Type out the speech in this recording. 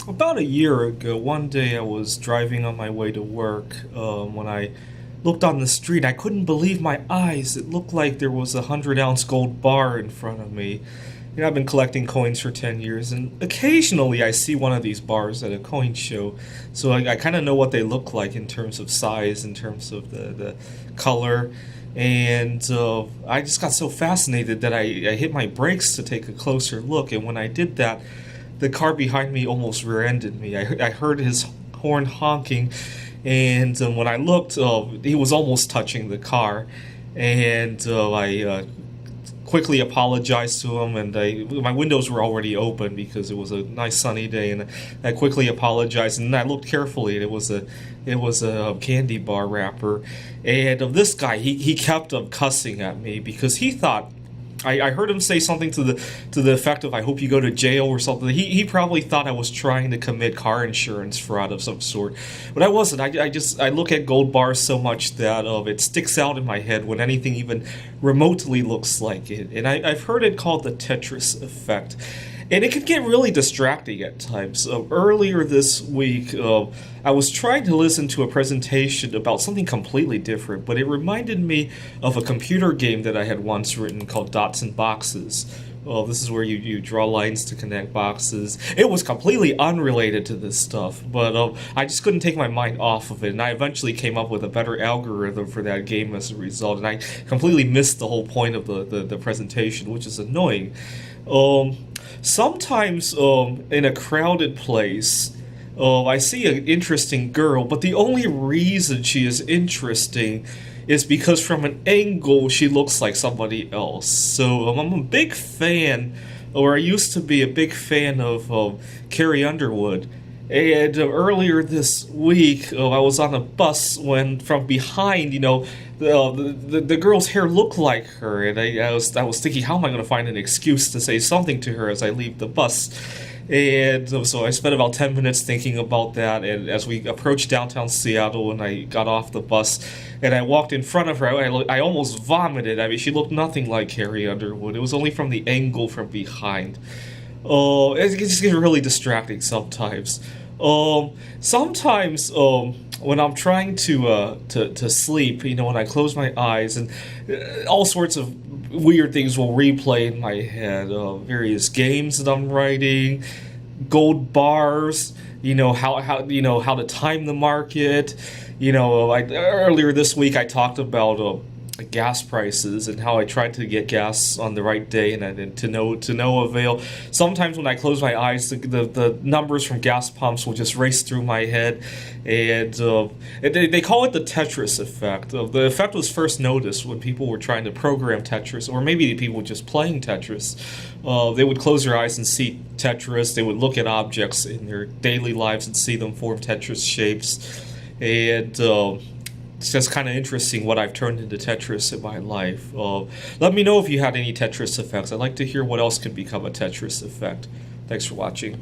About a year ago, one day I was driving on my way to work. When I looked on the street, I couldn't believe my eyes. It looked like there was a 100 ounce gold bar in front of me. I've been collecting coins for 10 years, and occasionally I see one of these bars at a coin show. So I kind of know what they look like in terms of size, in terms of the color. And I just got so fascinated that I hit my brakes to take a closer look. And when I did that, the car behind me almost rear-ended me. I heard his horn honking, and when I looked, he was almost touching the car. And I quickly apologized to him, and my windows were already open because it was a nice sunny day, and I quickly apologized, and I looked carefully, and it was a candy bar wrapper. And of this guy, he kept cussing at me because he thought I heard him say something to the effect of "I hope you go to jail" or something. He probably thought I was trying to commit car insurance fraud of some sort, but I wasn't. I look at gold bars so much that it sticks out in my head when anything even remotely looks like it. And I've heard it called the Tetris Effect. And it can get really distracting at times. Earlier this week, I was trying to listen to a presentation about something completely different, but it reminded me of a computer game that I had once written called Dots and Boxes. Well, this is where you draw lines to connect boxes. It was completely unrelated to this stuff, but I just couldn't take my mind off of it, and I eventually came up with a better algorithm for that game as a result, and I completely missed the whole point of the presentation, which is annoying. Sometimes in a crowded place, I see an interesting girl, but the only reason she is interesting is because from an angle she looks like somebody else. So I'm a big fan, or I used to be a big fan of Carrie Underwood. And earlier this week, I was on a bus when from behind, the girl's hair looked like her, and I was thinking, how am I going to find an excuse to say something to her as I leave the bus? And so I spent about 10 minutes thinking about that, and as we approached downtown Seattle and I got off the bus and I walked in front of her, I almost vomited. I mean, she looked nothing like Carrie Underwood. It was only from the angle from behind. Oh, it just gets really distracting sometimes. Sometimes when I'm trying to sleep, when I close my eyes, and all sorts of weird things will replay in my head. Various games that I'm writing, gold bars. How to time the market. Earlier this week I talked about gas prices and how I tried to get gas on the right day, and to no avail. Sometimes when I close my eyes, the numbers from gas pumps will just race through my head, and they call it the Tetris Effect. The effect was first noticed when people were trying to program Tetris, or maybe people just playing Tetris. They would close their eyes and see Tetris. They would look at objects in their daily lives and see them form Tetris shapes, and it's just kind of interesting what I've turned into Tetris in my life. Let me know if you had any Tetris effects. I'd like to hear what else could become a Tetris effect. Thanks for watching.